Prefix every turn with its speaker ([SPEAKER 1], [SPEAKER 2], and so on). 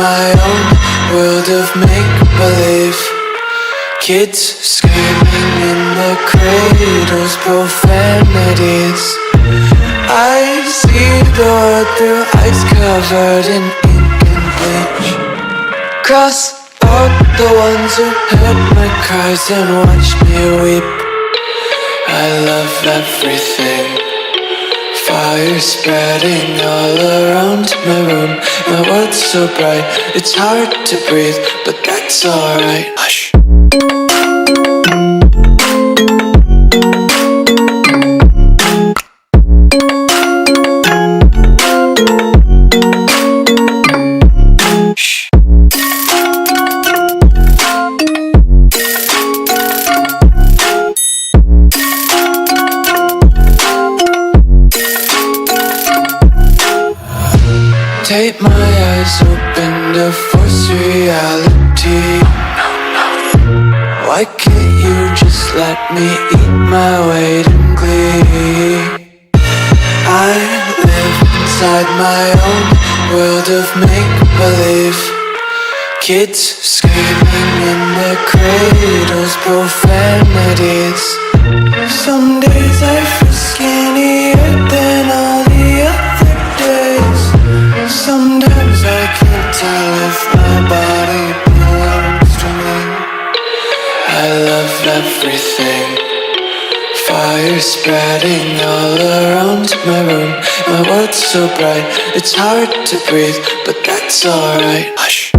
[SPEAKER 1] my own world of make-believe. Kids screaming in the cradles, profanities. I see the world through ice covered in ink and bleach. Cross out the ones who heard my cries and watched me weep. I love everything. Fire spreading all around my room. My world's so bright, it's hard to breathe, but that's alright. Hush. Take my eyes open to force reality. Why can't you just let me eat my weight in glee? I live inside my own world of make-believe. Kids screaming in the cradles, profanities. Some days I feel skinnier than all the other days. Sometimes I can't tell if my body belongs to me. I love everything. Fire spreading all around my room. My world's so bright, it's hard to breathe, but that's alright. Hush.